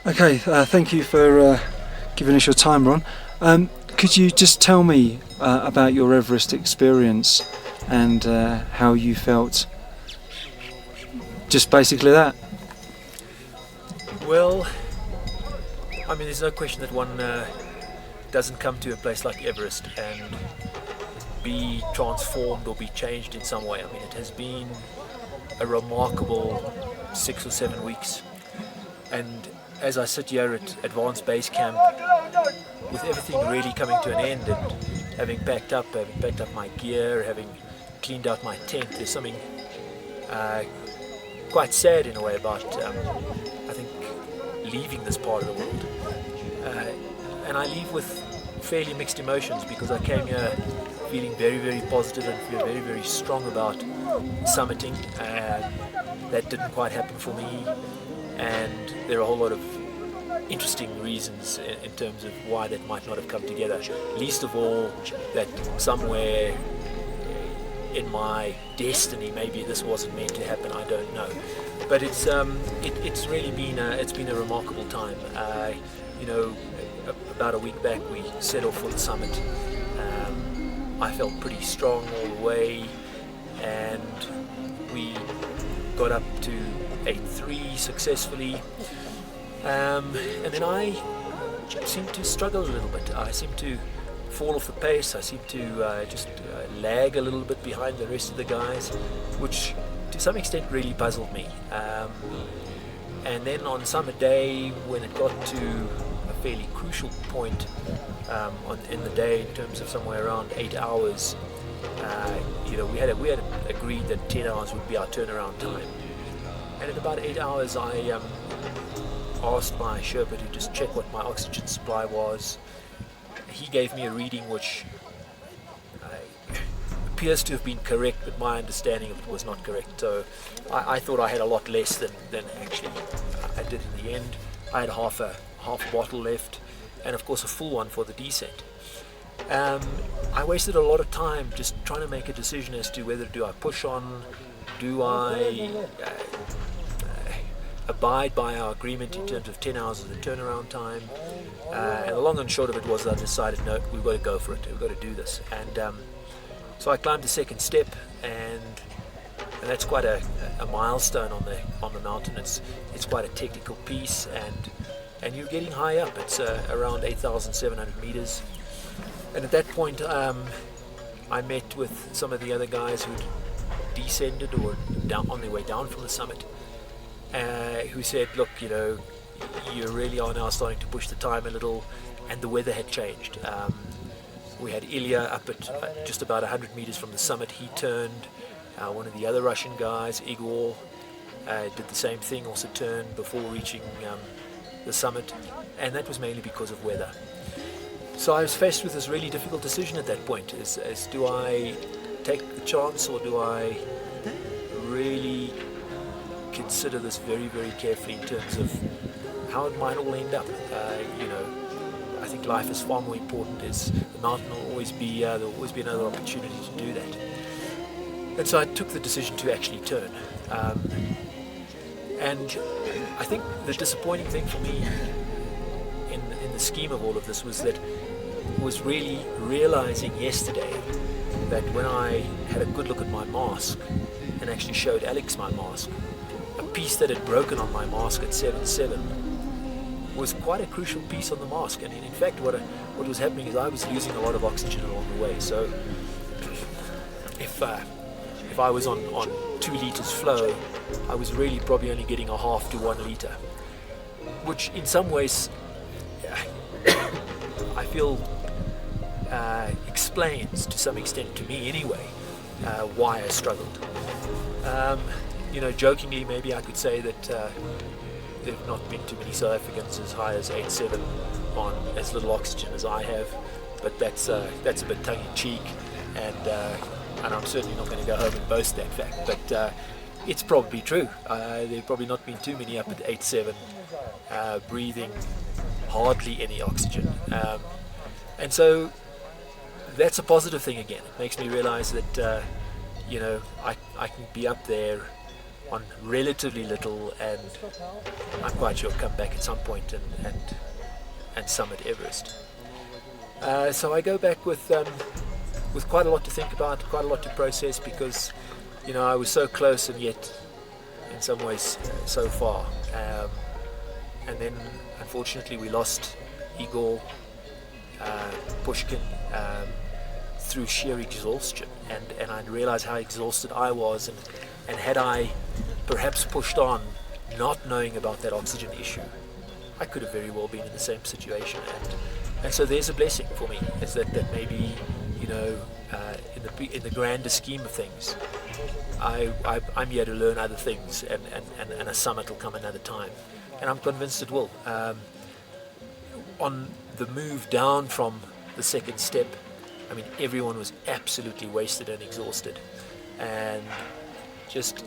Okay, thank you for giving us your time, Ron. Could you just tell me about your Everest experience and how you felt? Just basically that. Well, I mean, there's no question that one doesn't come to a place like Everest and be transformed or be changed in some way. I mean, it has been a remarkable 6 or 7 weeks. And as I sit here at Advanced Base Camp, with everything really coming to an end and having packed up my gear, having cleaned out my tent, there's something quite sad in a way about, I think, leaving this part of the world. And I leave with fairly mixed emotions because I came here feeling very, very positive and feel very, very strong about summiting. That didn't quite happen for me, and there are a whole lot of interesting reasons in terms of why that might not have come together. Least of all, that somewhere in my destiny, maybe this wasn't meant to happen. I don't know, but it's really been a remarkable time. About a week back we set off for the summit. I felt pretty strong all the way, and we got up to 8.3 successfully. And then I seemed to struggle a little bit. I seemed to fall off the pace. I seemed to just lag a little bit behind the rest of the guys, which to some extent really puzzled me. And then on summit day, when it got to a fairly crucial point in the day, in terms of somewhere around 8 hours, we had agreed that 10 hours would be our turnaround time. And at about 8 hours, I asked my Sherpa to just check what my oxygen supply was. He gave me a reading which appears to have been correct, but my understanding of it was not correct. So I thought I had a lot less than actually I did in the end. I had half a bottle left, and of course a full one for the descent. I wasted a lot of time just trying to make a decision as to whether do I push on, do I abide by our agreement in terms of 10 hours of the turnaround time. And the long and short of it was I decided, no, we've got to go for it, we've got to do this. And so I climbed the second step, and that's quite a milestone on the mountain. It's quite a technical piece, and you're getting high up. It's around 8,700 meters. And at that point, I met with some of the other guys who'd descended or down on their way down from the summit, who said, look, you really are now starting to push the time a little, and the weather had changed. We had Ilya up at just about 100 meters from the summit. He turned. One of the other Russian guys, Igor, did the same thing, also turned before reaching the summit, and that was mainly because of weather. So I was faced with this really difficult decision at that point, as do I take the chance, or do I really consider this very, very carefully in terms of how it might all end up. I think life is far more important. The mountain will always be there'll always be another opportunity to do that. And so I took the decision to actually turn. And I think the disappointing thing for me in the scheme of all of this was really realizing yesterday that when I had a good look at my mask and actually showed Alex my mask, a piece that had broken on my mask at 7.7 was quite a crucial piece on the mask. And in fact, what was happening is I was losing a lot of oxygen along the way. So if I was on 2 liters flow, I was really probably only getting a half to 1 liter, which in some ways I feel explains to some extent, to me anyway, why I struggled. Jokingly, maybe I could say that there have not been too many South Africans as high as 8.7 on as little oxygen as I have, but that's a bit tongue-in-cheek, and I'm certainly not going to go home and boast that fact. But it's probably true. There probably not been too many up at 8-7, breathing hardly any oxygen. And so that's a positive thing again. It makes me realize that, I can be up there on relatively little, and I'm quite sure come back at some point and summit Everest. So I go back with quite a lot to think about, quite a lot to process, because I was so close and yet in some ways so far. And then unfortunately we lost Igor, Pushkin, through sheer exhaustion, and I realized how exhausted I was, and had I perhaps pushed on not knowing about that oxygen issue, I could have very well been in the same situation. And so there's a blessing for me, is that maybe, in the grander scheme of things, I'm here to learn other things, and a summit will come another time, and I'm convinced it will. On the move down from the second step, I mean, everyone was absolutely wasted and exhausted, and just,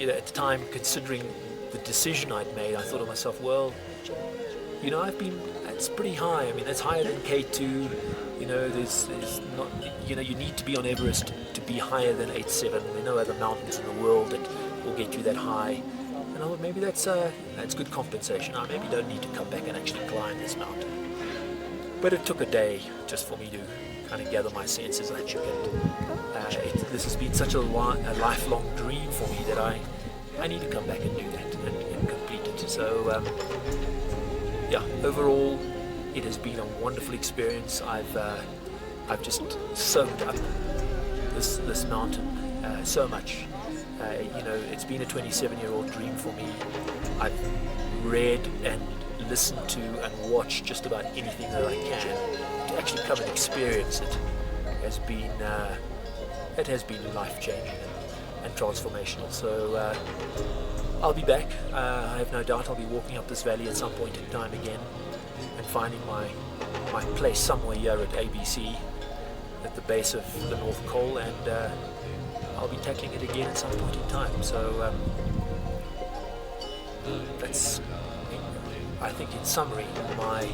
at the time, considering the decision I'd made, I thought to myself, well, it's pretty high. I mean, that's higher than K2. There's not, you need to be on Everest to be higher than 8-7. There are no other mountains in the world that will get you that high. And I thought maybe that's good compensation. I maybe don't need to come back and actually climb this mountain. But it took a day just for me to kind of gather my senses, I think. This has been such a lifelong dream for me that I need to come back and do that and complete it. So, overall, it has been a wonderful experience. I've just soaked up this mountain so much. It's been a 27-year-old dream for me. I've read and listened to and watched just about anything that I can. To actually come and experience it has been life-changing and transformational. So I'll be back. I have no doubt I'll be walking up this valley at some point in time again, and finding my place somewhere here at ABC at the base of the North Col, and I'll be tackling it again at some point in time. So that's, I think, in summary, my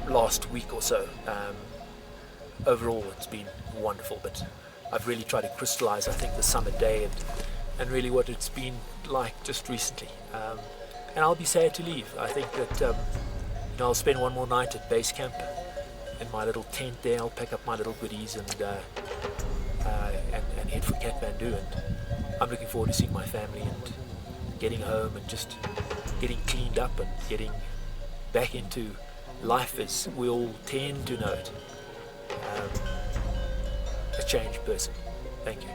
last week or so. Overall, it's been wonderful, but I've really tried to crystallize, I think, the summit day and really what it's been like just recently. And I'll be sad to leave. I think that I'll spend one more night at base camp in my little tent there. I'll pack up my little goodies and head for Kathmandu. And I'm looking forward to seeing my family and getting home and just getting cleaned up and getting back into life as we all tend to know it. A changed person. Thank you.